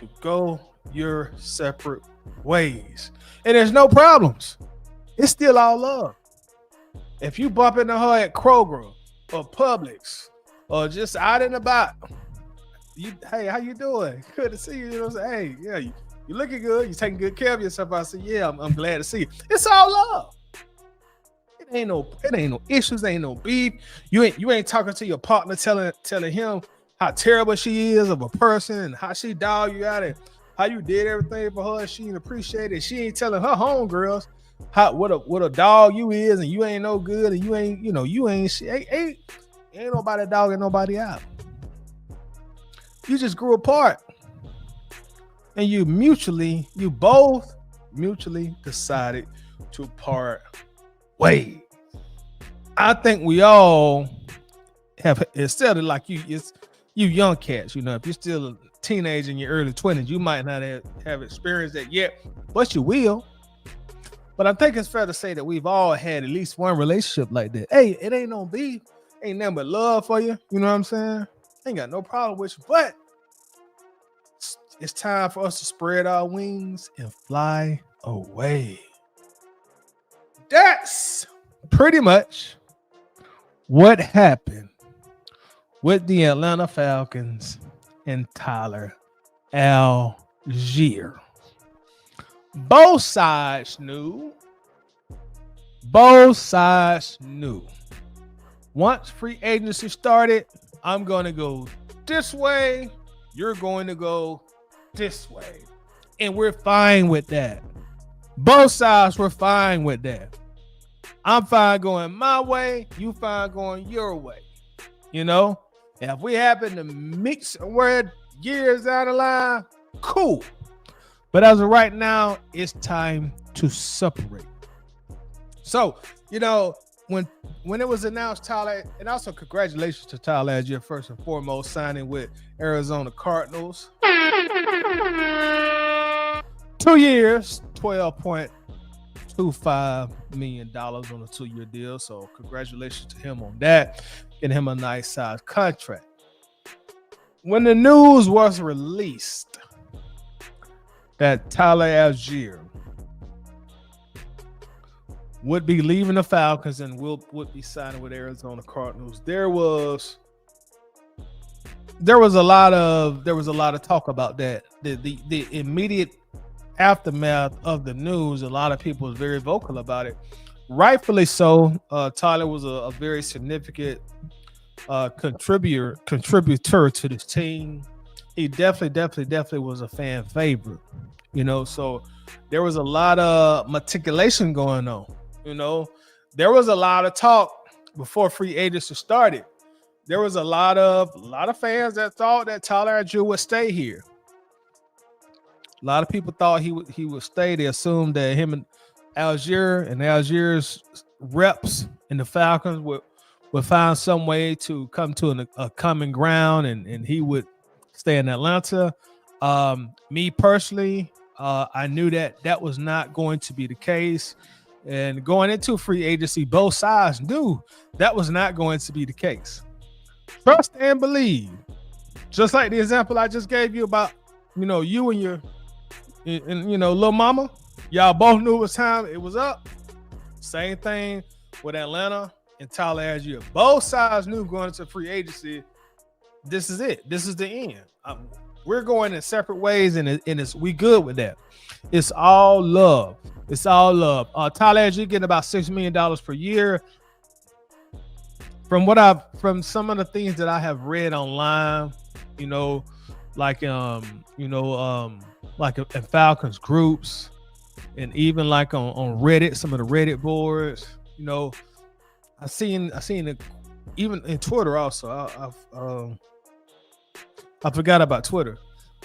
to go your separate ways. And there's no problems. It's still all love. If you bump into her at Kroger or Publix or just out and about, hey, how you doing? Good to see you. You know what I'm saying? Hey, yeah, you looking good. You taking good care of yourself. I said, yeah, I'm glad to see you. It's all love. It ain't no issues. Ain't no beef. You ain't talking to your partner telling him how terrible she is of a person and how she dogged you out and how you did everything for her. She ain't appreciate it. She ain't telling her homegirls what a dog you is, and you ain't no good, and you ain't nobody dogging nobody out. You just grew apart, and you both mutually decided to part ways. I think we all have, instead of like you young cats, if you're still a teenager in your early 20s, you might not have experienced that yet, but you will. But I think it's fair to say that we've all had at least one relationship like that. Hey, it ain't no beef, ain't nothing but love for you. You know what I'm saying? Ain't got no problem with you, but it's time for us to spread our wings and fly away. That's pretty much what happened with the Atlanta Falcons and Tyler Allgeier. Both sides knew. Once free agency started, I'm going to go this way. You're going to go this way. And we're fine with that. Both sides were fine with that. I'm fine going my way. You fine going your way. And if we happen to mix where years down the line, cool. But as of right now, it's time to separate. So, when it was announced, Tyler, and also congratulations to Tyler Allgeier, first and foremost, signing with Arizona Cardinals. 2 years, $12.25 million on a 2-year deal. So congratulations to him on that. Getting him a nice size contract. When the news was released that Tyler Allgeier would be leaving the Falcons and would be signing with Arizona Cardinals, there was a lot of talk about that. The immediate aftermath of the news, a lot of people was very vocal about it. Rightfully so. Tyler was a very significant contributor to this team. He definitely was a fan favorite, so there was a lot of matriculation going on. There was a lot of talk before free agency started. There was a lot of fans that thought that Tyler Allgeier would stay here. A lot of people thought he would stay. They assumed that him and Allgeier and Allgeier's reps in the Falcons would find some way to come to a common ground, and he would stay in Atlanta. Me personally, I knew that was not going to be the case. And going into free agency, both sides knew that was not going to be the case. Trust and believe. Just like the example I just gave you about, you and your little mama. Y'all both knew it was time. It was up. Same thing with Atlanta and Tyler Allgeier. Both sides knew going into free agency, this is it. This is the end. We're going in separate ways, and we good with that. It's all love. Tyler Allgeier getting about $6 million per year. From some of the things that I have read online, like in Falcons groups, and even like on Reddit, some of the Reddit boards, I seen it even in Twitter also. I forgot about Twitter.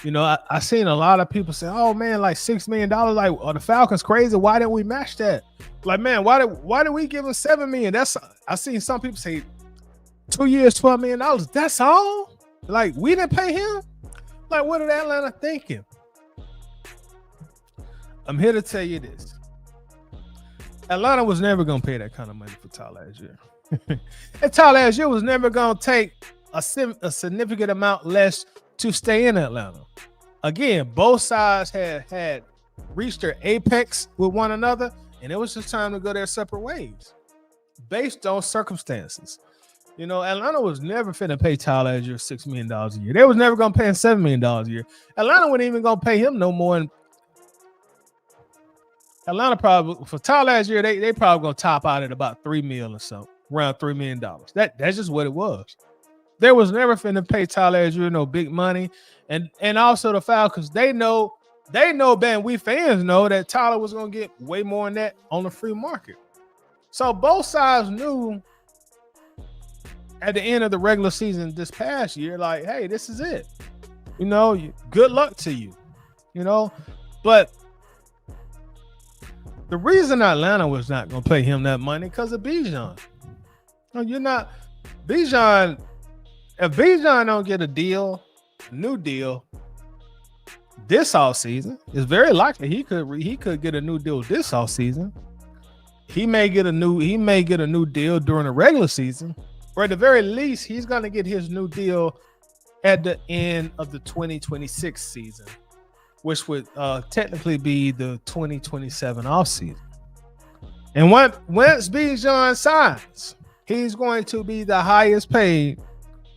I seen a lot of people say, "Oh man, like $6 million, like are the Falcons crazy? Why didn't we match that? Like, man, why did we give him $7 million? I seen some people say 2 years, $12 million. That's all? Like, we didn't pay him? Like, what did Atlanta thinking?" I'm here to tell you this. Atlanta was never gonna pay that kind of money for Tyler Allgeier. And Tyler Allgeier was never gonna take a significant amount less to stay in Atlanta. Again, both sides had reached their apex with one another, and it was just time to go their separate ways based on circumstances. Atlanta was never finna pay Tyler Allgeier $6 million a year. They was never gonna pay him $7 million a year. Atlanta wasn't even gonna pay him no more. Atlanta probably for Tyler Allgeier, they probably gonna top out at about $3 million or so, around $3 million. That's just what it was. They was never finna pay Tyler Allgeier no big money, and also the Falcons, they know, Ben, we fans know that Tyler was gonna get way more than that on the free market. So both sides knew at the end of the regular season this past year, like, hey, this is it. Good luck to you. But the reason Atlanta was not going to pay him that money because of Bijan. You're not Bijan. If Bijan don't get a new deal this offseason, it's very likely he could get a new deal this offseason. He may get a new deal during the regular season. Or at the very least, he's going to get his new deal at the end of the 2026 season, which would technically be the 2027 offseason. And once Bijan signs, he's going to be the highest paid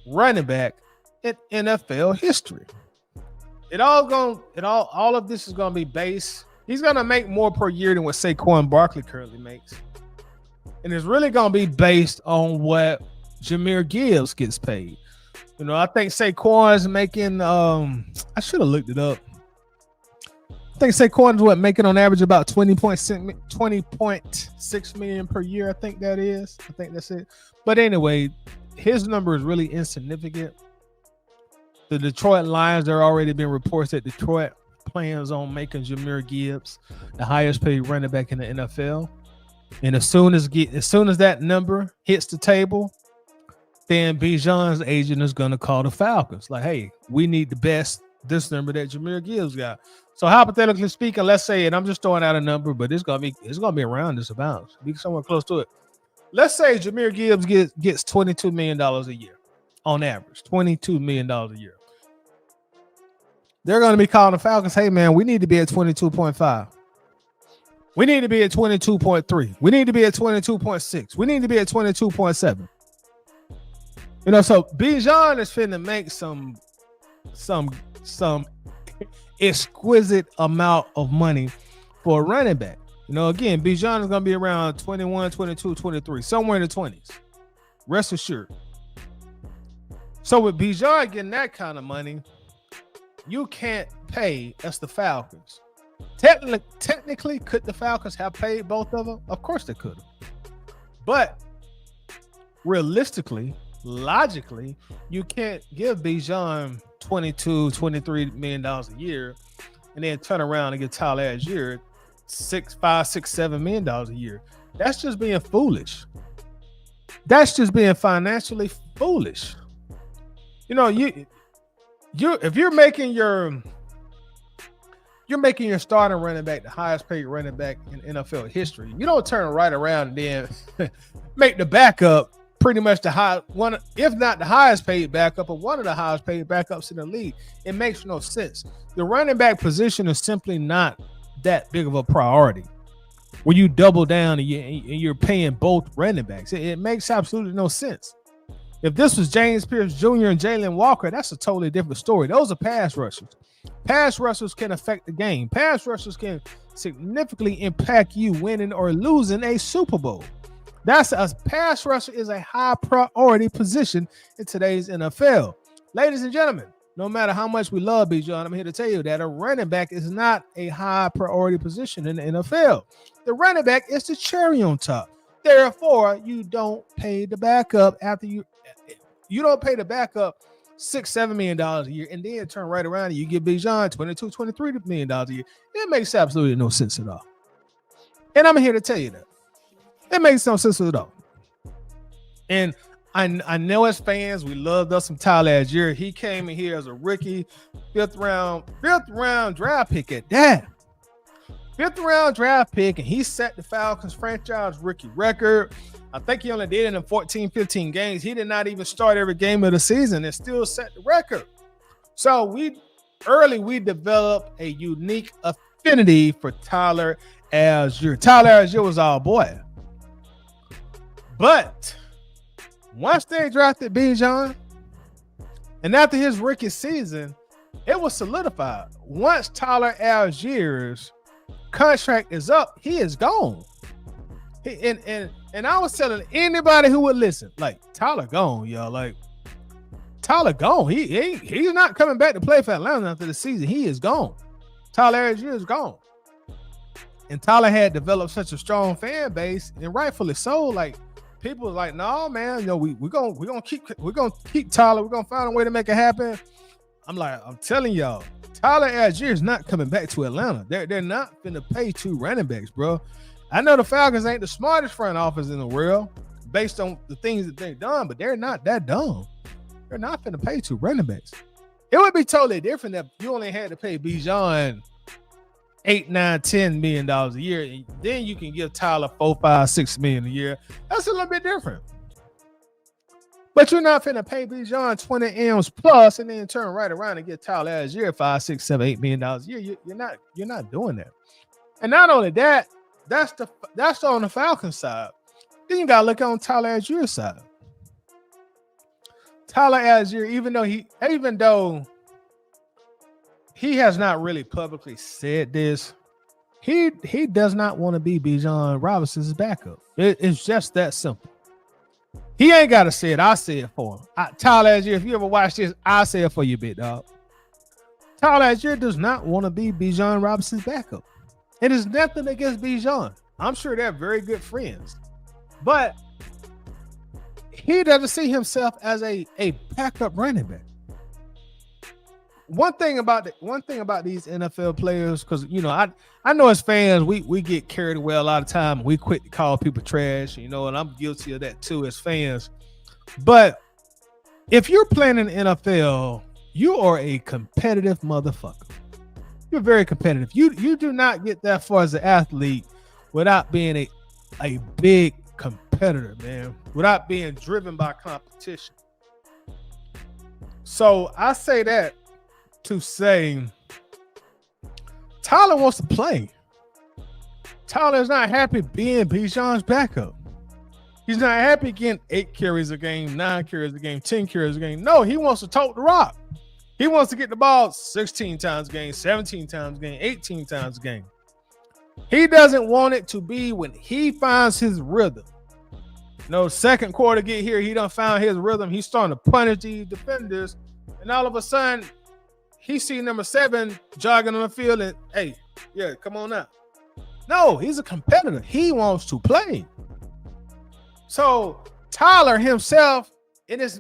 running back in NFL history. All of this is going to be based. He's going to make more per year than what Saquon Barkley currently makes. And it's really going to be based on what Jahmyr Gibbs gets paid. I think Saquon's making, I should have looked it up. I think Saquon's making on average about 20.6 million per year. I think that's it. But anyway, his number is really insignificant. The Detroit Lions, there already been reports that Detroit plans on making Jahmyr Gibbs the highest paid running back in the NFL. And as soon as that number hits the table, then Bijan's agent is going to call the Falcons. Like, hey, we need this number that Jahmyr Gibbs got. So hypothetically speaking, let's say, and I'm just throwing out a number, but it's gonna be around this amount. Be somewhere close to it. Let's say Jahmyr Gibbs gets $22 million a year on average, $22 million a year. They're going to be calling the Falcons, hey, man, we need to be at 22.5. We need to be at 22.3. We need to be at 22.6. We need to be at 22.7. So Bijan is finna make some exquisite amount of money for a running back. Again, Bijan is going to be around 21, 22, 23, somewhere in the 20s. Rest assured. So with Bijan getting that kind of money, you can't pay as the Falcons. Technically, could the Falcons have paid both of them? Of course they could have. But realistically, logically, you can't give Bijan $23 million a year and then turn around and get Tyler Allgeier $7 million a year. That's just being foolish. That's just being financially foolish. If you're making your starting running back the highest paid running back in NFL history, you don't turn right around and then make the backup pretty much the high one, if not the highest paid backup, or one of the highest paid backups in the league. It makes no sense. The running back position is simply not that big of a priority when you double down and you're paying both running backs. It makes absolutely no sense. If this was James Pierce Jr. and Jalen Walker, that's a totally different story. Those are pass rushers. Pass rushers can affect the game. Pass rushers can significantly impact you winning or losing a Super Bowl. That's a pass rusher is a high priority position in today's NFL. Ladies and gentlemen, no matter how much we love Bijan, I'm here to tell you that a running back is not a high priority position in the NFL. The running back is the cherry on top. Therefore, you don't pay the backup after you don't pay the backup $6-7 million a year and then turn right around and you give Bijan $22-23 million a year. It makes absolutely no sense at all. And I'm here to tell you that. It makes no sense at all. And I know as fans, we loved us some Tyler Allgeier. He came in here as a rookie, fifth round draft pick at that. Fifth round draft pick, and he set the Falcons franchise rookie record. I think he only did it in 14, 15 games. He did not even start every game of the season and still set the record. So early we developed a unique affinity for Tyler Allgeier. Tyler Allgeier was our boy. But once they drafted Bijan, and after his rookie season, it was solidified. Once Tyler Allgeier's contract is up, he is gone. And I was telling anybody who would listen, like, Tyler gone, y'all. Like, Tyler gone. He's not coming back to play for Atlanta after the season. He is gone. Tyler Allgeier is gone. And Tyler had developed such a strong fan base, and rightfully so. Like, people was like, "No, man, you know, we're gonna keep Tyler. We're gonna find a way to make it happen." I'm like, I'm telling y'all, Tyler Allgeier is not coming back to Atlanta. They're not gonna pay 2 running backs, bro. I know the Falcons ain't the smartest front office in the world based on the things that they've done, but they're not that dumb. They're not gonna pay 2 running backs. It would be totally different if you only had to pay Bijan $8, $9, $10 million a year, and then you can give Tyler $4, $5, $6 million a year. That's a little bit different. But you're not finna pay Bijan 20 M's plus and then turn right around and get Tyler Allgeier $5, $6, $7, $8 million a year. You're not doing that. And not only that, that's on the Falcons side. Then you gotta look on Tyler Allgeier's side. Tyler Allgeier, even though he has not really publicly said this, he does not want to be Bijan Robinson's backup. It's just that simple. He ain't got to say it. I say it for him. Tyler Allgeier, if you ever watch this, I say it for you, big dog. Tyler Allgeier does not want to be Bijan Robinson's backup. It is nothing against Bijan. I'm sure they're very good friends. But he doesn't see himself as a backup running back. One thing about these NFL players, because I know as fans we get carried away a lot of time. We quit to call people trash, and I'm guilty of that too as fans. But if you're playing in the NFL, you are a competitive motherfucker. You're very competitive. You do not get that far as an athlete without being a big competitor, man. Without being driven by competition. So I say that to say Tyler wants to play. Tyler's not happy being Bijan's backup. He's not happy getting 8 carries a game, 9 carries a game, 10 carries a game. No, he wants to tote the rock. He wants to get the ball 16 times a game, 17 times a game, 18 times a game. He doesn't want it to be when he finds his rhythm. Second quarter get here, he done found his rhythm. He's starting to punish these defenders, and all of a sudden, he see number 7 jogging on the field, and hey, yeah, come on now. No, he's a competitor. He wants to play. So Tyler himself, it's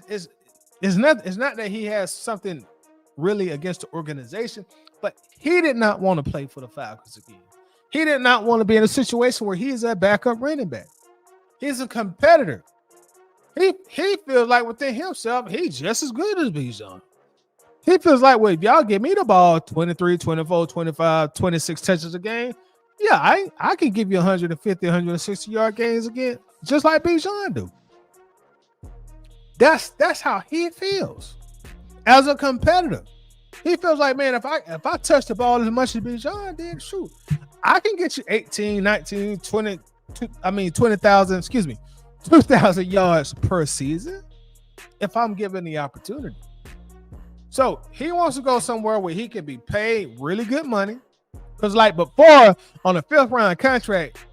not that he has something really against the organization, but he did not want to play for the Falcons again. He did not want to be in a situation where he's a backup running back. He's a competitor. He feels like within himself, he's just as good as Bijan. He feels like, well, if y'all give me the ball 23, 24, 25, 26 touches a game, yeah, I can give you 150, 160-yard games again, just like Bijan do. That's how he feels as a competitor. He feels like, man, if I touch the ball as much as Bijan did, shoot, I can get you 18, 19, 20, 20,000, 2,000 yards per season if I'm given the opportunity. So he wants to go somewhere where he can be paid really good money. Because like before, on a 5th round contract,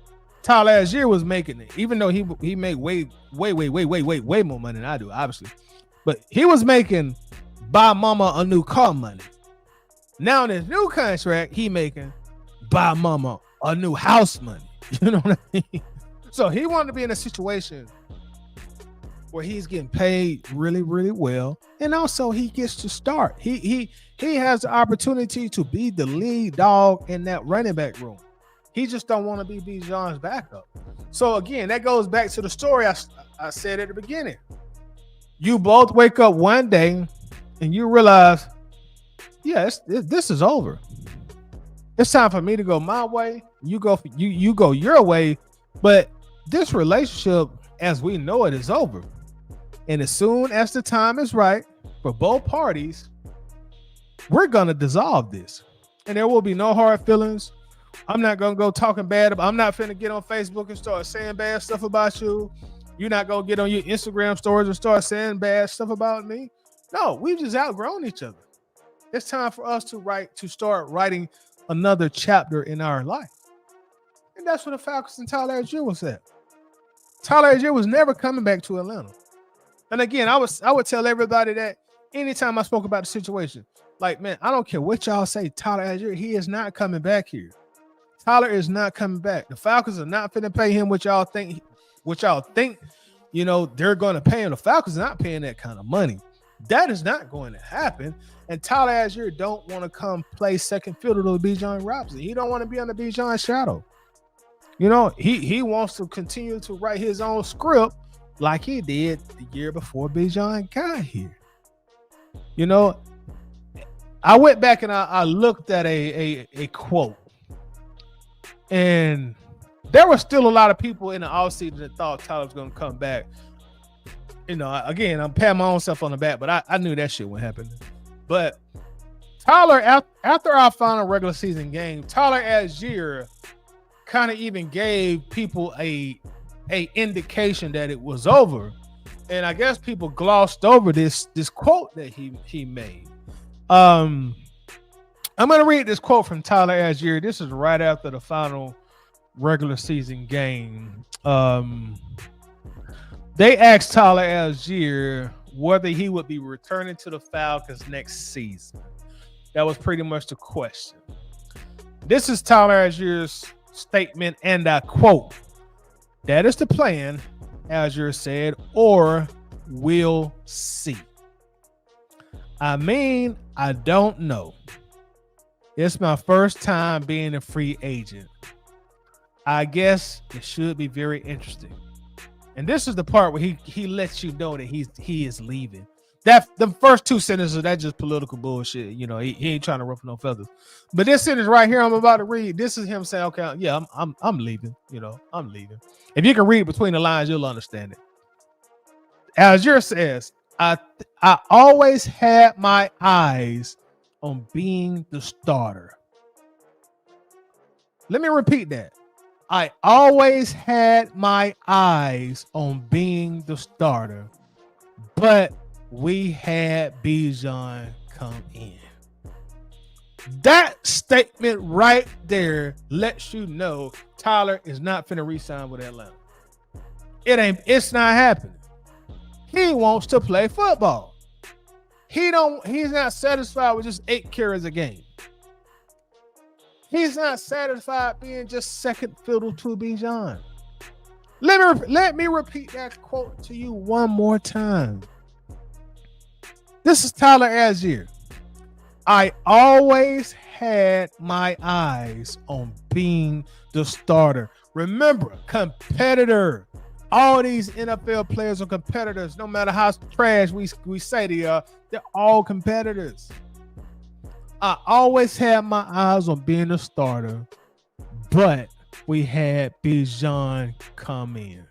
Tyler Allgeier was making it, even though he made way more money than I do, obviously. But he was making buy mama a new car money. Now in his new contract, he making buy mama a new house money. You know what I mean? So he wanted to be in a situation where he's getting paid really, really well, and also he gets to start. He has the opportunity to be the lead dog in that running back room. He just don't want to be Bijan's backup. So again, that goes back to the story I said at the beginning. You both wake up one day and you realize, yeah, this is over. It's time for me to go my way. You go your way, but this relationship, as we know it, is over. And as soon as the time is right for both parties, we're gonna dissolve this, and there will be no hard feelings. I'm not gonna go talking bad about. I'm not finna get on Facebook and start saying bad stuff about you. You're not gonna get on your Instagram stories and start saying bad stuff about me. No, we've just outgrown each other. It's time for us to start writing another chapter in our life. And that's what the Falcons and Tyler Allgeier was at. Tyler Allgeier was never coming back to Atlanta. And again, I would tell everybody that anytime I spoke about the situation, like, man, I don't care what y'all say, Tyler Allgeier, he is not coming back here. Tyler is not coming back. The Falcons are not finna pay him what y'all think, they're going to pay him. The Falcons are not paying that kind of money. That is not going to happen. And Tyler Allgeier don't want to come play second fiddle to Bijan Robinson. He don't want to be under Bijan's shadow. He wants to continue to write his own script like he did the year before Bijan got here. I went back and I looked at a quote. And there were still a lot of people in the offseason that thought Tyler was going to come back. Again, I'm patting my own self on the back, but I knew that shit would happen. But Tyler, after our final regular season game, Tyler Allgeier kind of even gave people a indication that it was over. And I guess people glossed over this quote that he made. I'm going to read this quote from Tyler Allgeier. This is right after the final regular season game. They asked Tyler Allgeier whether he would be returning to the Falcons next season. That was pretty much the question. This is Tyler Allgeier's statement, and I quote, "That is the plan," Allgeier said, "or we'll see. I mean, I don't know. It's my first time being a free agent. I guess it should be very interesting." And this is the part where he lets you know that he is leaving. That the first two sentences, that's just political bullshit. He ain't trying to ruffle no feathers. But this sentence right here I'm about to read, this is him saying, "Okay, yeah, I'm leaving. I'm leaving." If you can read between the lines, you'll understand it. Allgeier says, I always had my eyes on being the starter. Let me repeat that. I always had my eyes on being the starter, but we had Bijan come in. That statement right there lets you know Tyler is not finna re-sign with Atlanta. It's not happening. He wants to play football. He's not satisfied with just 8 carries a game. He's not satisfied being just second fiddle to Bijan. Let me repeat that quote to you one more time. This is Tyler Allgeier. I always had my eyes on being the starter. Remember, competitor. All these NFL players are competitors. No matter how trash we say they are, they're all competitors. I always had my eyes on being a starter, but we had Bijan come in.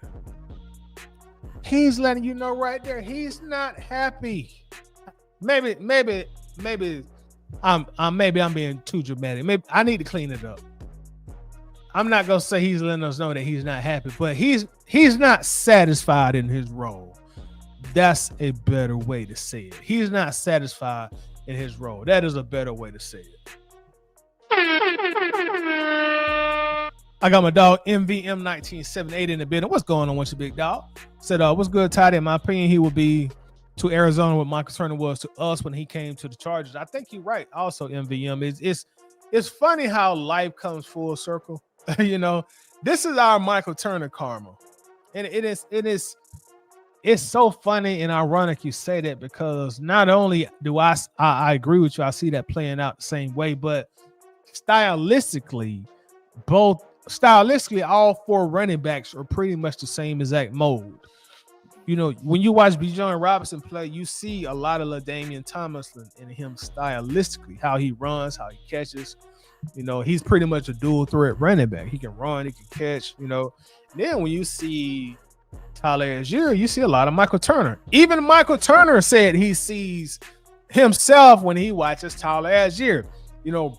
He's letting you know right there, he's not happy. Maybe I'm being too dramatic. Maybe I need to clean it up. I'm not gonna say he's letting us know that he's not happy, but he's not satisfied in his role. That's a better way to say it. He's not satisfied in his role. That is a better way to say it. I got my dog MVM1978 in the building. What's going on with you, big dog? Said, what's good, Todd? In my opinion, he will be to Arizona what Michael Turner was to us when he came to the Chargers. I think you're right. Also, MVM. It's funny how life comes full circle. This is our Michael Turner karma. And it's so funny and ironic you say that, because not only do I agree with you, I see that playing out the same way, but stylistically, all 4 running backs are pretty much the same exact mold. When you watch Bijan Robinson play, you see a lot of LaDainian Tomlinson in him stylistically, how he runs, how he catches. He's pretty much a dual threat running back. He can run, he can catch, Then when you see Tyler Allgeier, you see a lot of Michael Turner. Even Michael Turner said he sees himself when he watches Tyler Allgeier.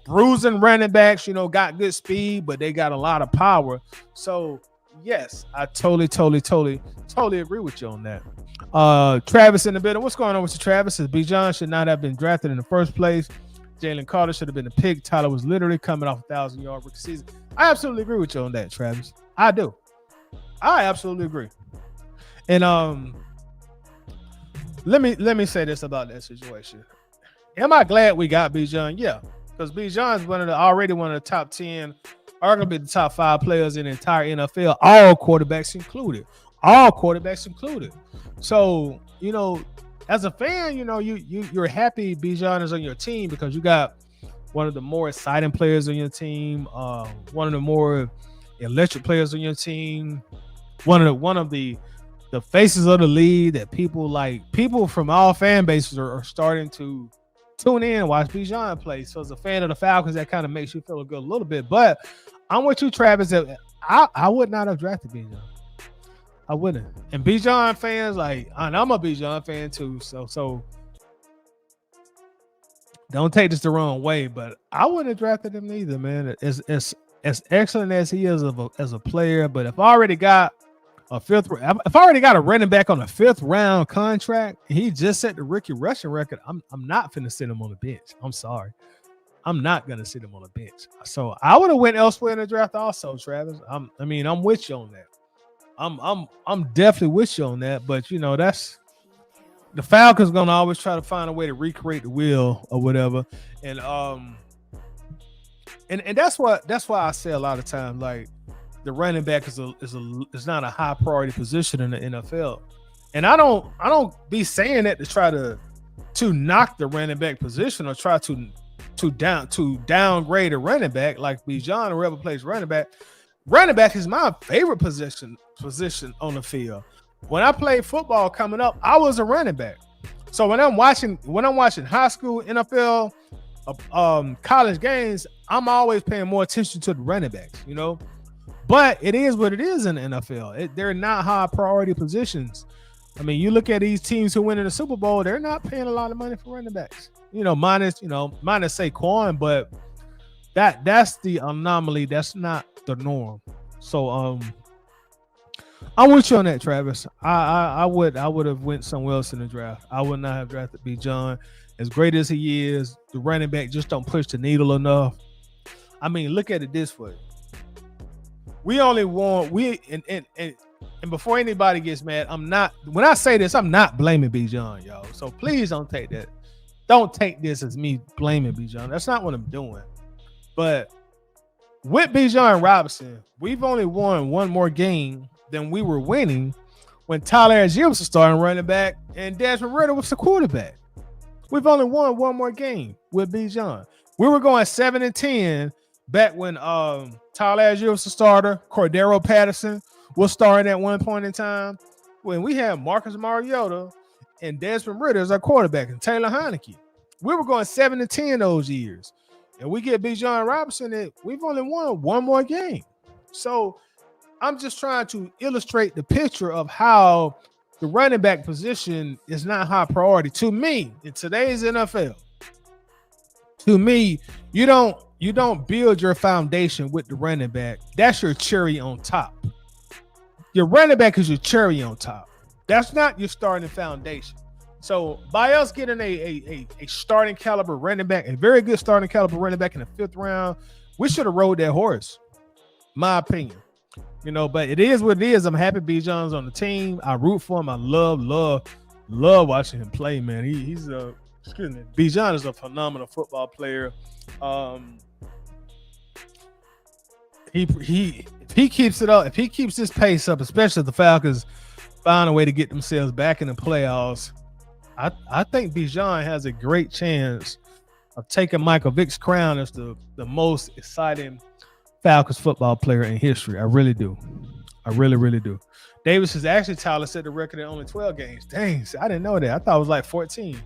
Bruising running backs, got good speed, but they got a lot of power. So yes, I totally agree with you on that. Travis in the building. What's going on with you, Travis? Says Bijan should not have been drafted in the first place. Jalen Carter should have been the pick. Tyler was literally coming off 1,000-yard rookie season. I absolutely agree with you on that, Travis. I do. I absolutely agree. And let me say this about that situation. Am I glad we got Bijan? Yeah, because Bijan is already one of the top 10, arguably the top 5 players in the entire NFL, all quarterbacks included. So, as a fan, you're happy Bijan is on your team because you got one of the more exciting players on your team, one of the more electric players on your team, one of the faces of the league that people from all fan bases are starting to tune in and watch Bijan play. So as a fan of the Falcons, that kind of makes you feel good a little bit. But I'm with you, Travis, that I would not have drafted Bijan. I wouldn't. And Bijan fans, and I'm a Bijan fan too. So don't take this the wrong way, but I wouldn't have drafted him either, man. As excellent as he is as a player, but if I already got a running back on a 5th round contract, he just set the rookie rushing record, I'm not finna sit him on the bench. I'm sorry. I'm not gonna sit him on the bench. So I would have went elsewhere in the draft also, Travis. I'm with you on that. I'm definitely with you on that, but that's the Falcons gonna always try to find a way to recreate the wheel or whatever, and that's why I say a lot of times the running back is not a high priority position in the NFL, and I don't be saying that to try to knock the running back position or try to downgrade a running back like Bijan or whoever plays running back. Running back is my favorite position on the field. When I played football coming up, I was a running back. So when I'm watching high school, NFL, college games, I'm always paying more attention to the running backs, But it is what it is in the NFL. They're not high priority positions. I mean, you look at these teams who win in the Super Bowl, they're not paying a lot of money for running backs. Minus Saquon, but that's the anomaly. That's not the norm. So I'm with you on that, Travis. I would have went somewhere else in the draft. I would not have drafted Bijan. As great as he is, the running back just don't push the needle enough. I mean, look at it this way. We only want and before anybody gets mad, when I say this, I'm not blaming Bijan, y'all. So please don't take that. Don't take this as me blaming Bijan. That's not what I'm doing. But with Bijan Robinson, we've only won one more game than we were winning when Tyler Allgeier was the starting running back and Desmond Ridder was the quarterback. We've only won one more game with Bijan. We were going 7-10 back when Tyler Allgeier was the starter. Cordero Patterson was starting at one point in time when we had Marcus Mariota and Desmond Ridder as our quarterback and Taylor Heineke. We were going 7-10 those years. And we get Bijan Robinson, and we've only won one more game. So I'm just trying to illustrate the picture of how the running back position is not high priority. To me, in today's NFL, to me, you don't build your foundation with the running back. That's your cherry on top. Your running back is your cherry on top. That's not your starting foundation. So by us getting a starting caliber running back, a very good starting caliber running back in the 5th round, we should have rode that horse. My opinion. But it is what it is. I'm happy Bijan's on the team. I root for him. I love watching him play, man. Bijan is a phenomenal football player. If he keeps it up, if he keeps this pace up, especially if the Falcons find a way to get themselves back in the playoffs, I think Bijan has a great chance of taking Michael Vick's crown as the most exciting Falcons football player in history. I really do. I really do. Davis is actually Tyler set the record at only 12 games. Dang, I didn't know that. I thought it was like 14.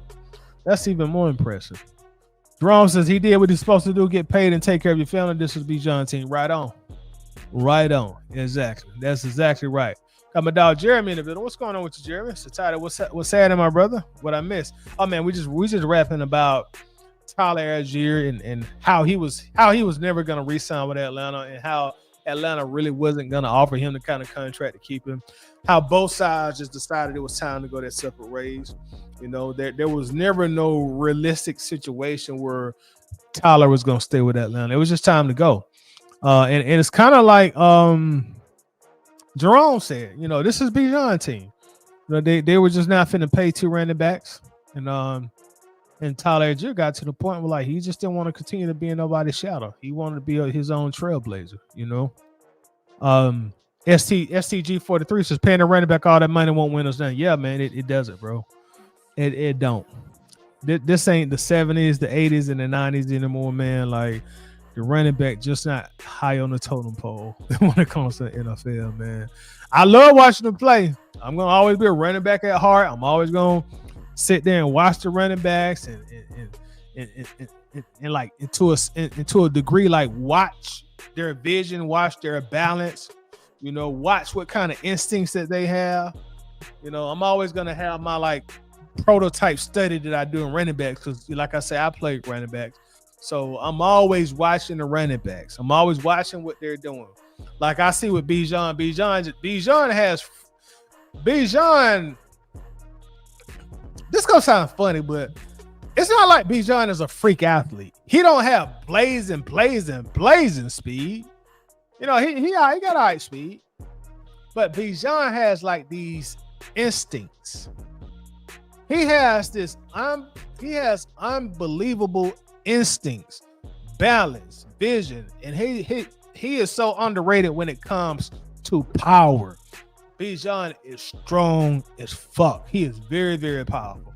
That's even more impressive. Jerome says he did what he's supposed to do, get paid and take care of your family. This is Bijan's team. Right on. Exactly. That's exactly right. Got my dog Jeremy in the middle. What's going on with you, Jeremy? So Tyler, what's happening, my brother? What I missed? Oh man, we just rapping about Tyler Allgeier and how he was never gonna re-sign with Atlanta, and how Atlanta really wasn't gonna offer him the kind of contract to keep him. How both sides just decided it was time to go their separate ways. You know, there was never no realistic situation where Tyler was gonna stay with Atlanta. It was just time to go. And it's kind of like Jerome said, you know, this is Bijan's team. You know, they were just not finna pay 2 running backs. And Tyler Allgeier got to the point where like he just didn't want to continue to be in nobody's shadow. He wanted to be his own trailblazer, you know. STG 43 says paying the running back all that money won't win us nothing. Yeah, man, it doesn't, bro. It don't. This ain't the 70s, the 80s, and the 90s anymore, man. Like the running back just not high on the totem pole when it comes to the NFL, man. I love watching them play. I'm gonna always be a running back at heart. I'm always gonna sit there and watch the running backs and like into a degree, like watch their vision, watch their balance, you know, watch what kind of instincts that they have. You know, I'm always gonna have my like prototype study that I do in running backs because, like I say, I played running backs, so I'm always watching the running backs. I'm always watching what they're doing. Like I see with Bijan. This gonna sound funny, but it's not like Bijan is a freak athlete. He don't have blazing speed. You know, he got all right speed, but Bijan has like these instincts. He has unbelievable instincts, balance, vision, and he is so underrated when it comes to power. Bijan is strong as fuck. He is very, very powerful.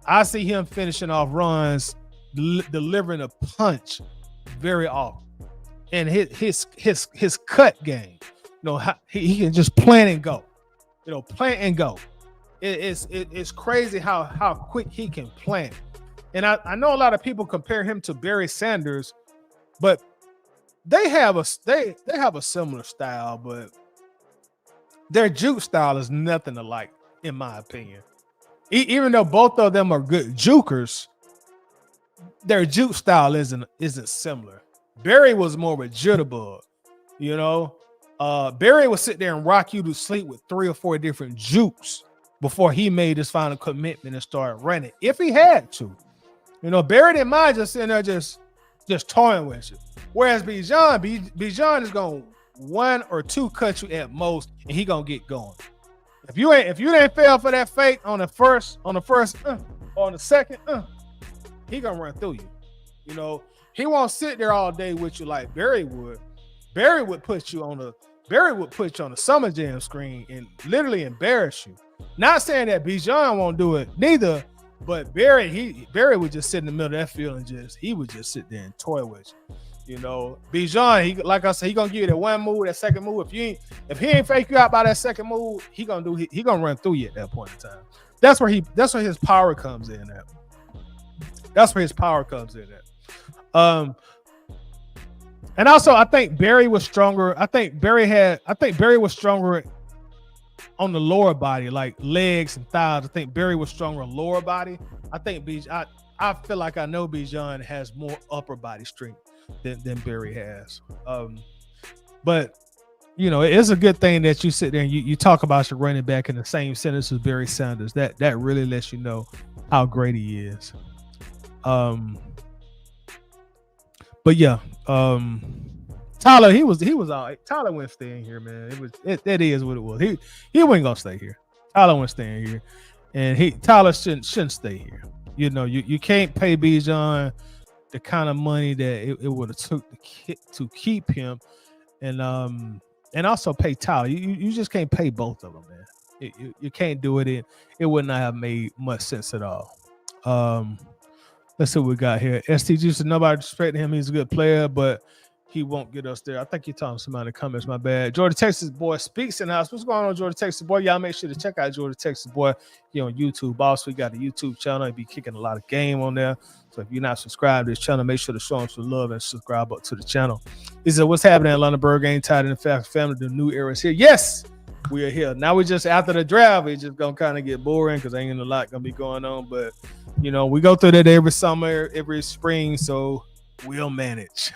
I see him finishing off runs, delivering a punch very often. And his cut game, you know, he can just plant and go. You know, plant and go. It's crazy how quick he can plant. And I know a lot of people compare him to Barry Sanders, but they have a similar style, but their juke style is nothing alike, in my opinion. Even though both of them are good jukers, their juke style isn't similar. Barry was more of a jitterbug, you know. Barry would sit there and rock you to sleep with 3 or 4 different jukes before he made his final commitment and started running, if he had to. You know, Barry didn't mind just sitting there just toying with you. Whereas Bijan is going 1 or 2 cut you at most, and he gonna get going. If you didn't fail for that fake on the first, or on the second, he gonna run through you. You know, he won't sit there all day with you like Barry would. Barry would put you on the Summer Jam screen and literally embarrass you. Not saying that Bijan won't do it neither, but Barry would just sit in the middle of that field and he would just sit there and toy with you. You know, Bijan, like I said, he gonna give you that one move, that second move. If he ain't fake you out by that second move, he gonna run through you at that point in time. That's where his power comes in at. That's where his power comes in at. And also I think Barry was stronger. I think Barry was stronger on the lower body, like legs and thighs. I think Barry was stronger on lower body. I feel like I know Bijan has more upper body strength than Barry has. But you know, it's a good thing that you sit there and you talk about your running back in the same sentence as Barry Sanders. That really lets you know how great he is. But yeah, Tyler, he was all right. Tyler wouldn't stay in here, man. That is what it was. He wasn't gonna stay here. Tyler wasn't staying here, and Tyler shouldn't stay here. You know, you can't pay Bijan the kind of money that it would have took to keep him, and also pay Tyler. You just can't pay both of them, man. You can't do it. It would not have made much sense at all. Let's see what we got here. STG said nobody respecting him. He's a good player, but he won't get us there. I think you're talking to somebody in the comments. My bad. Georgia, Texas boy speaks in the house. What's going on, Georgia, Texas boy? Y'all make sure to check out Georgia, Texas boy here on YouTube. Also, we got a YouTube channel. He be kicking a lot of game on there. So if you're not subscribed to this channel, make sure to show him some love and subscribe up to the channel. He said, what's happening, Atlanta Bird game? Tied in the Falcons family. The new era is here. Yes, we are here. Now we just after the draft, it's just gonna kind of get boring because ain't a lot gonna be going on. But we go through that every summer, every spring, so we'll manage.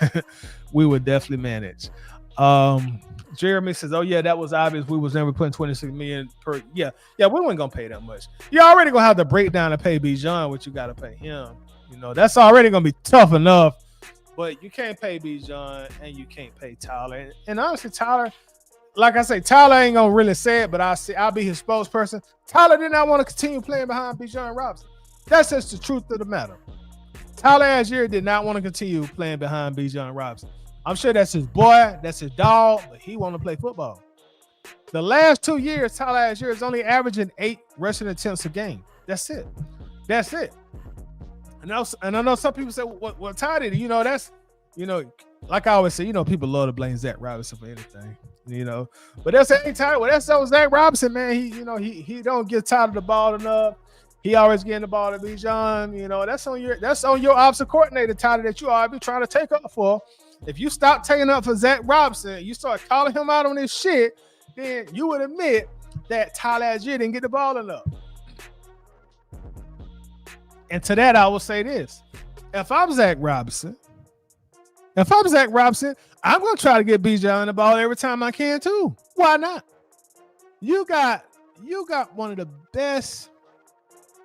We will definitely manage. Jeremy says, "Oh yeah, that was obvious. We was never putting 26 million per. Yeah, we weren't gonna pay that much. You're already gonna have to break down and pay Bijan what you got to pay him. That's already gonna be tough enough. But you can't pay Bijan and you can't pay Tyler. And honestly, Tyler, like I say, Tyler ain't gonna really say it, but I'll be his spokesperson. Tyler did not want to continue playing behind Bijan Robinson. That's just the truth of the matter. Tyler Allgeier did not want to continue playing behind Bijan Robinson. I'm sure that's his boy, that's his dog, but he want to play football. The last 2 years, Tyler Allgeier is only averaging 8 rushing attempts a game. That's it. And I know some people say, "Well, Ty did it." That's, like I always say, people love to blame Zach Robinson for anything, But they'll say, "Hey, Ty, well, that's so Zach Robinson, man. He don't get Tyler the ball enough. He always getting the ball to Bijan. That's on your offensive coordinator, Tyler, that you ought to be trying to take up for. If you stop taking up for Zach Robinson, you start calling him out on this shit, then you would admit that Tyler Allgeier didn't get the ball enough." And to that, I will say this. If I'm Zach Robinson, I'm going to try to get Bijan the ball every time I can too. Why not? You got one of the best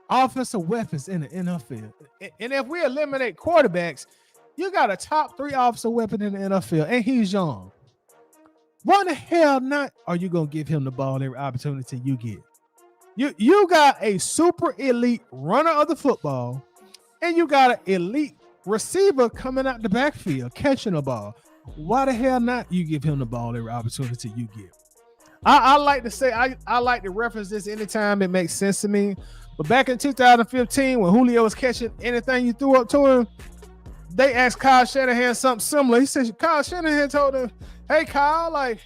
offensive weapons in the NFL. And if we eliminate quarterbacks, you got a top 3 offensive weapon in the NFL, and he's young. Why the hell not are you going to give him the ball every opportunity you get? You got a super elite runner of the football, and you got an elite receiver coming out the backfield, catching the ball. Why the hell not you give him the ball every opportunity you get? I like to say, I like to reference this anytime it makes sense to me. But back in 2015, when Julio was catching anything you threw up to him, they asked Kyle Shanahan something similar. He said, Kyle Shanahan told him, "Hey, Kyle, like,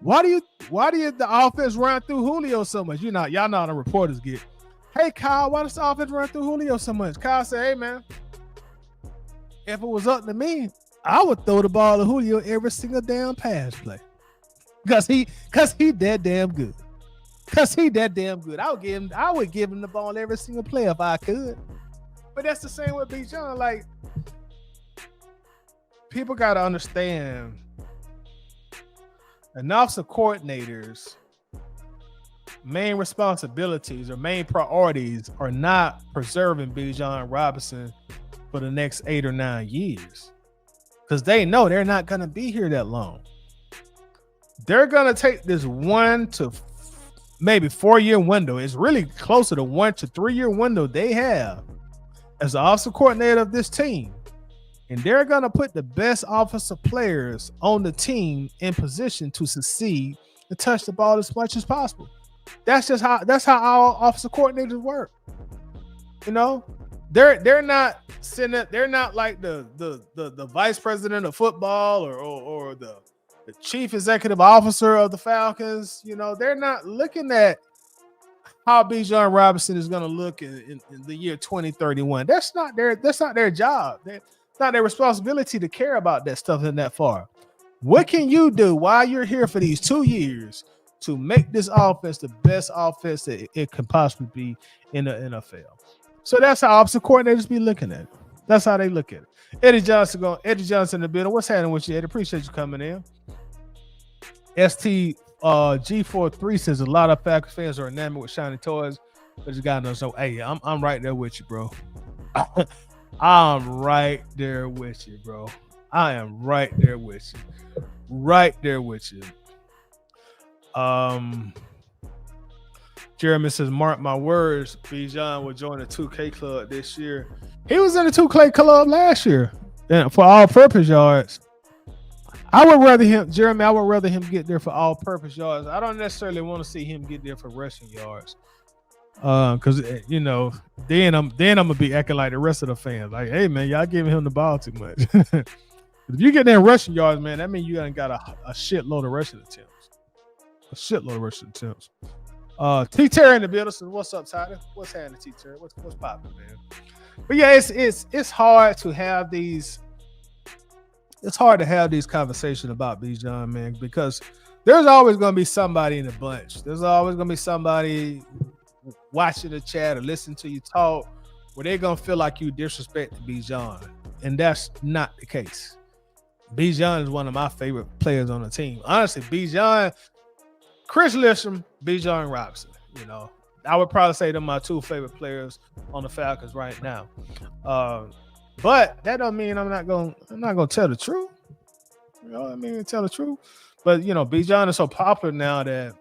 why do you the offense run through Julio so much?" Y'all know how the reporters get. "Hey, Kyle, why does the offense run through Julio so much?" Kyle said, "Hey, man, if it was up to me, I would throw the ball to Julio every single damn pass play. Cause he that damn good. I would give him the ball every single play if I could." But that's the same with Bijan. Like, people gotta understand, an offensive coordinator's main responsibilities or main priorities are not preserving Bijan Robinson for the next 8 or 9 years, because they know they're not going to be here that long. They're going to take this 1 to maybe 4 year window. It's really closer to 1 to 3 year window they have as the offensive coordinator of this team. And they're going to put the best offensive players on the team in position to succeed and touch the ball as much as possible. That's how our offensive coordinators work. They're not sitting up, they're not like the vice president of football or the chief executive officer of the Falcons. They're not looking at how Bijan Robinson is going to look in the year 2031. That's not their job. It's not their responsibility to care about that stuff in that far. What can you do while you're here for these 2 years to make this offense the best offense that it can possibly be in the NFL? So that's how offensive coordinators be looking at it. That's how they look at it. Eddie Johnson in the building. What's happening with you, Eddie? Appreciate you coming in. G43 says a lot of Falcons fans are enamored with shiny toys, but you gotta know. So, hey, I'm right there with you, bro. I'm right there with you, bro. I am right there with you. Right there with you. Jeremy says, "Mark my words, Bijan will join the 2K club this year." He was in the 2K club last year for all-purpose yards. I would rather him get there for all-purpose yards. I don't necessarily want to see him get there for rushing yards. Because then I'm gonna be acting like the rest of the fans. Like, hey man, y'all giving him the ball too much. If you get there in rushing yards, man, that means you got a shitload of rushing attempts. T Terry in the building says, "What's up, Tyler? What's happening, T Terry? What's popping, man?" But yeah, it's hard to have these. It's hard to have these conversations about Bijan, man, because there's always going to be somebody in the bunch. There's always going to be somebody watching the chat or listen to you talk where they're going to feel like you disrespect Bijan. And that's not the case. Bijan is one of my favorite players on the team. Honestly, Bijan, Chris Lisham, Bijan Robinson. You know, I would probably say they're my two favorite players on the Falcons right now. But that don't mean I'm not gonna tell the truth. You know what I mean? Tell the truth. But you know, Bijan is so popular now that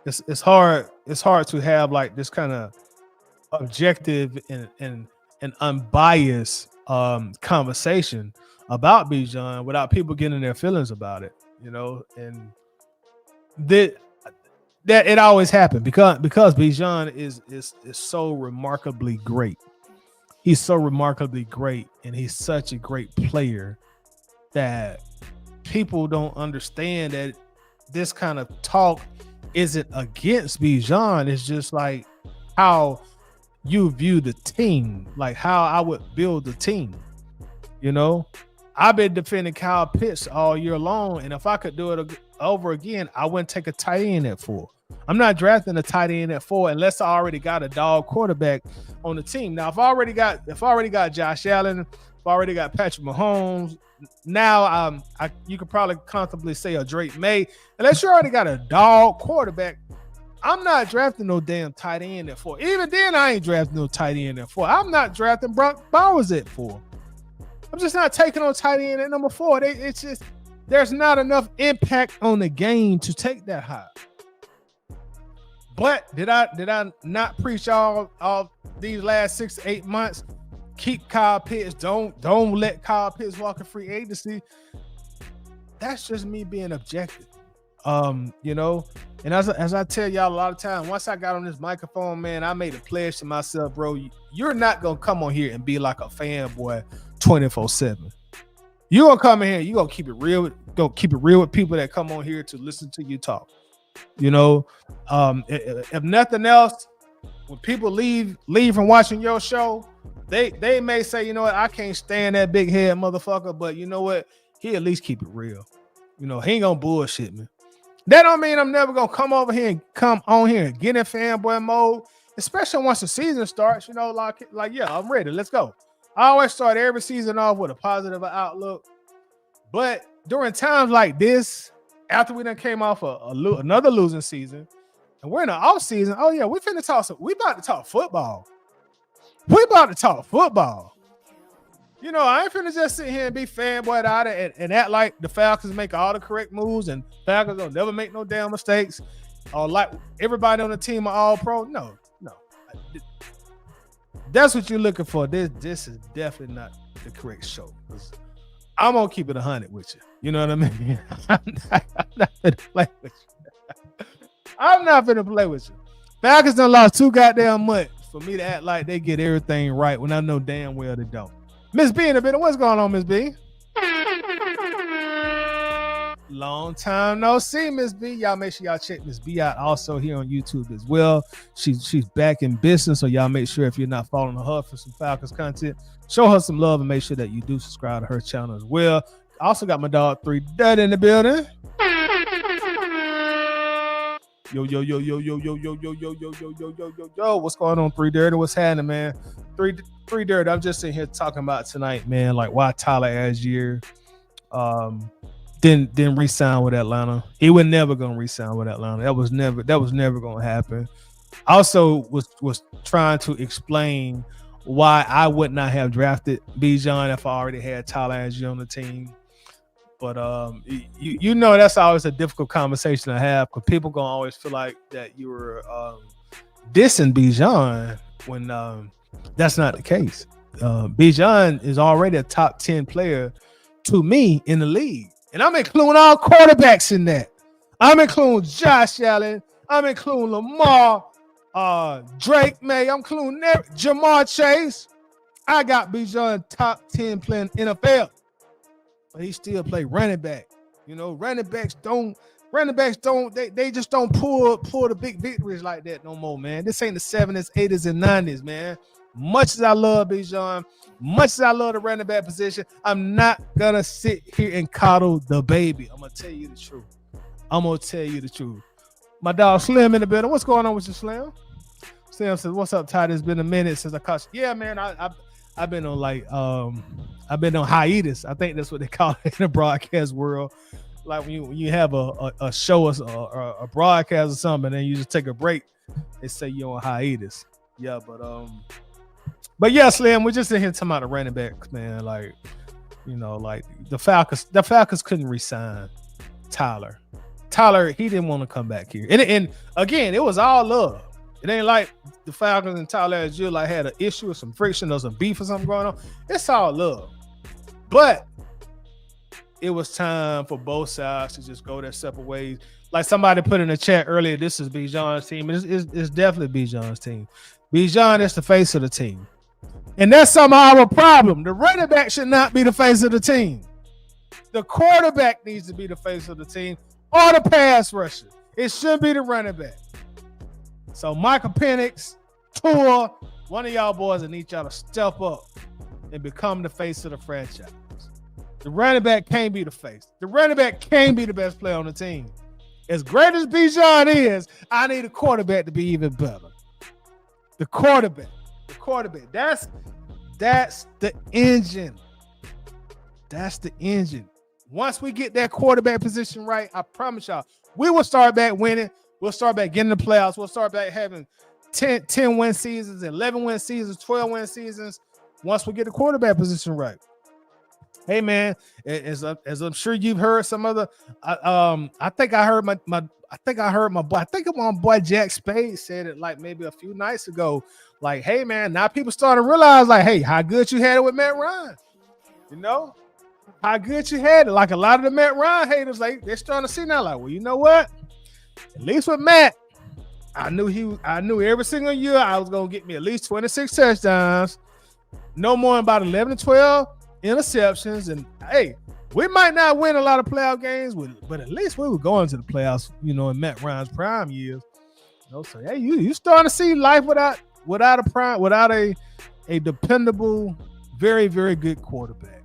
it's hard to have like this kind of objective and unbiased conversation about Bijan without people getting their feelings about it. You know, and that it always happened because Bijan is so remarkably great. He's so remarkably great, and he's such a great player that people don't understand that this kind of talk isn't against Bijan. It's just like how you view the team, like how I would build the team. You know, I've been defending Kyle Pitts all year long, and if I could do it over again, I wouldn't take a tight end at 4. I'm not drafting a tight end at 4 unless I already got a dog quarterback on the team. Now, if I already got Josh Allen, if I already got Patrick Mahomes, now you could probably comfortably say a Drake May. Unless you already got a dog quarterback, I'm not drafting no damn tight end at 4. Even then, I ain't drafting no tight end at 4. I'm not drafting Brock Bowers at 4. I'm just not taking on tight end at number 4. It's just there's not enough impact on the game to take that high. But did I not preach all these last 6 to 8 months? Keep Kyle Pitts. Don't let Kyle Pitts walk in free agency. That's just me being objective. You know, and as I tell y'all a lot of times, once I got on this microphone, man, I made a pledge to myself, bro. You're not gonna come on here and be like a fanboy 24/7. You're gonna come in here, you're gonna keep it real with people that come on here to listen to you talk. You know, if nothing else, when people leave from watching your show, they may say, you know what, I can't stand that big head motherfucker, but you know what, he at least keep it real. You know, he ain't gonna bullshit me. That don't mean I'm never gonna come on here and get in fanboy mode, especially once the season starts. You know, like yeah, I'm ready. Let's go. I always start every season off with a positive outlook, but during times like this, after we done came off another losing season, and we're in the off season, oh yeah, we about to talk football. We about to talk football. You know, I ain't finna just sit here and be fanboyed out and act like the Falcons make all the correct moves and Falcons don't never make no damn mistakes, or like everybody on the team are all pro. No. That's what you're looking for. This is definitely not the correct show. I'm gonna keep it 100 with you. You know what I mean? I'm not gonna play with you. I'm not gonna play with you. Falcons done lost 2 goddamn months for me to act like they get everything right when I know damn well they don't. Miss B in a bit. What's going on, Miss B? Long time no see, Miss B. Y'all make sure y'all check Miss B out also here on YouTube as well. She's back in business, so y'all make sure if you're not following her for some Falcons content, show her some love and make sure that you do subscribe to her channel as well. Also got my dog 3 Dirt in the building. Yo, what's going on, 3 Dirt? What's happening, man? 3 Dirt, I'm just sitting here talking about tonight, man, like why Tyler Allgeier didn't re-sign with Atlanta. He was never gonna re-sign with Atlanta. That was never gonna happen. Also was trying to explain why I would not have drafted Bijan if I already had Tyler Allgeier on the team. But you know that's always a difficult conversation to have because people gonna always feel like that you were dissing Bijan when that's not the case. Bijan is already a top 10 player to me in the league, and I'm including all quarterbacks in that. I'm including Josh Allen. I'm including Lamar, Drake May. I'm including Jamar Chase. I got Bijan top 10 player in NFL. But he still play running back. You know, running backs don't they just don't pull the big victories like that no more, man. This ain't the 70s, 80s, and 90s, man. Much as I love Bijan, much as I love the running back position, I'm not gonna sit here and coddle the baby. I'm gonna tell you the truth. My dog Slim in the building. What's going on with you, Slim? Slim says, "What's up, Ty? It's been a minute since I caught you." Yeah, man. I've been on I've been on hiatus. I think that's what they call it in the broadcast world. Like when you have a show or a broadcast or something, and then you just take a break. They say you're on hiatus. Yeah, but yeah, Slim, we're just in here talking about the running backs, man. Like, like the Falcons couldn't re-sign Tyler. Tyler, he didn't want to come back here. And again, it was all love. It ain't like the Falcons and Tyler Allgeier like had an issue or some friction or some beef or something going on. It's all love. But it was time for both sides to just go their separate ways. Like somebody put in the chat earlier, this is Bijan's team. It's definitely Bijan's team. Bijan is the face of the team. And that's somehow our problem. The running back should not be the face of the team. The quarterback needs to be the face of the team or the pass rusher. It should be the running back. So Michael Penix, Tua, one of y'all boys, I need y'all to step up and become the face of the franchise. The running back can't be the face. The running back can't be the best player on the team. As great as Bijan is, I need a quarterback to be even better. The quarterback. That's the engine. That's the engine. Once we get that quarterback position right, I promise y'all, we will start back winning. We'll start back getting the playoffs. We'll start back having 10 win seasons, 11 win seasons, 12 win seasons. Once we get the quarterback position right. Hey man, as I'm sure you've heard some other. I think I heard my boy Jack Spade said it like maybe a few nights ago. Like, hey man, now people starting to realize like, hey, how good you had it with Matt Ryan. How good you had it. Like a lot of the Matt Ryan haters, like they're starting to see now. Like, well, you know what? At least with Matt, I knew every single year I was gonna get me at least 26 touchdowns, no more than about 11 to 12 interceptions, and hey, we might not win a lot of playoff games, but at least we were going to the playoffs, in Matt Ryan's prime years. So hey, you starting to see life without a dependable, very, very good quarterback.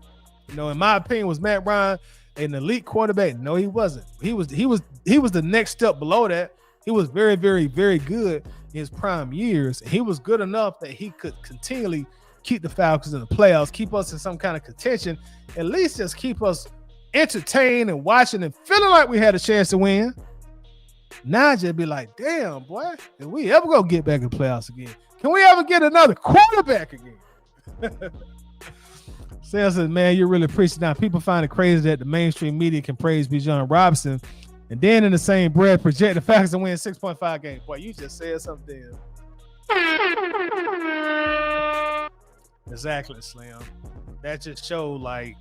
In my opinion, was Matt Ryan an elite quarterback? No, he wasn't. He was the next step below that. He was very, very, very good in his prime years. He was good enough that he could continually keep the Falcons in the playoffs, keep us in some kind of contention, at least just keep us entertained and watching and feeling like we had a chance to win. Now just be like, damn, boy, if we ever gonna get back in the playoffs again? Can we ever get another quarterback again? Sam says, man, you're really preaching now. People find it crazy that the mainstream media can praise Bijan Robinson and then in the same breath project the Falcons to win 6.5 games. Boy, you just said something. Exactly, Slim. That just showed like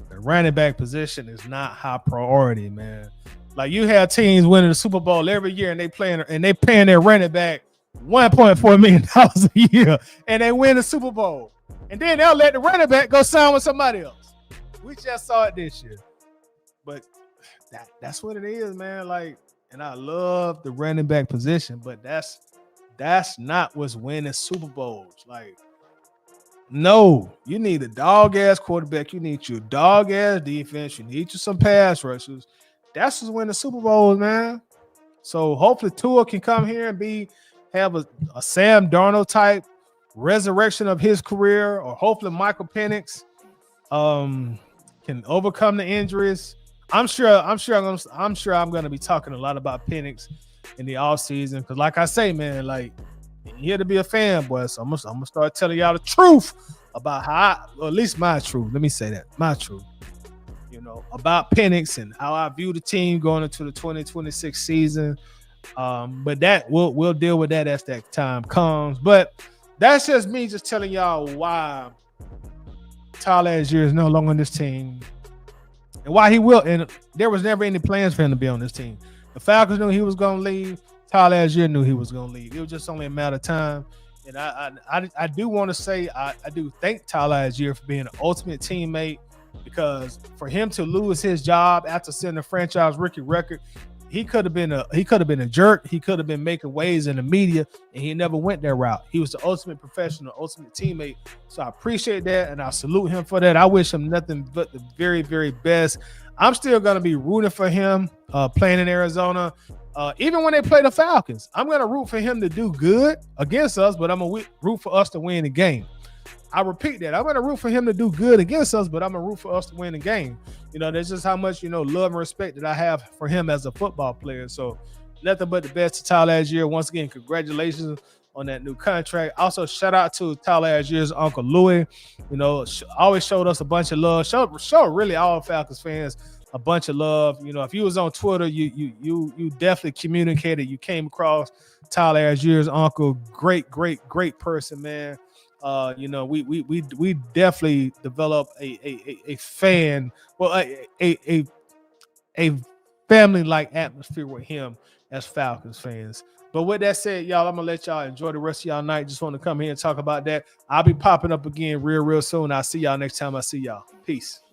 the running back position is not high priority, man. Like you have teams winning the Super Bowl every year and they paying their running back $1.4 million a year and they win the Super Bowl. And then they'll let the running back go sign with somebody else. We just saw it this year. But that's what it is, man. Like, and I love the running back position, but that's not what's winning Super Bowls. Like, no, you need a dog-ass quarterback. You need your dog-ass defense. You need you some pass rushers. That's what's winning Super Bowls, man. So hopefully Tua can come here and have a Sam Darnold type resurrection of his career, or hopefully Michael Penix can overcome the injuries. I'm sure I'm gonna be talking a lot about Penix in the offseason because, like I say, man, like you're here to be a fanboy, so I'm gonna start telling y'all the truth about or at least my truth. Let me say that, my truth. About Penix and how I view the team going into the 2026 season. But that we'll deal with that as that time comes. But that's just me just telling y'all why Tyler Allgeier is no longer on this team and why he will. And there was never any plans for him to be on this team. The Falcons knew he was going to leave. Tyler Allgeier knew he was going to leave. It was just only a matter of time. And I do want to say I do thank Tyler Allgeier for being an ultimate teammate, because for him to lose his job after setting a franchise rookie record he could have been a jerk. He could have been making waves in the media, and he never went that route. He was the ultimate professional, ultimate teammate. So I appreciate that, and I salute him for that. I wish him nothing but the very, very best. I'm still gonna be rooting for him playing in Arizona. Even when they play the Falcons, I'm gonna root for him to do good against us, but I'm gonna root for us to win the game. I repeat that. I'm going to root for him to do good against us, but I'm going to root for us to win the game. That's just how much, love and respect that I have for him as a football player. So nothing but the best to Tyler Allgeier. Once again, congratulations on that new contract. Also, shout out to Tyler Allgeier's Uncle Louis. Always showed us a bunch of love. Show really all Falcons fans a bunch of love. If you was on Twitter, you definitely communicated. You came across Tyler Allgeier's uncle. Great person, man. We definitely develop a fan, a family-like atmosphere with him as Falcons fans. But with that said, y'all, I'm gonna let y'all enjoy the rest of y'all night. Just want to come here and talk about that. I'll be popping up again real soon. I'll see y'all next time I see y'all. Peace.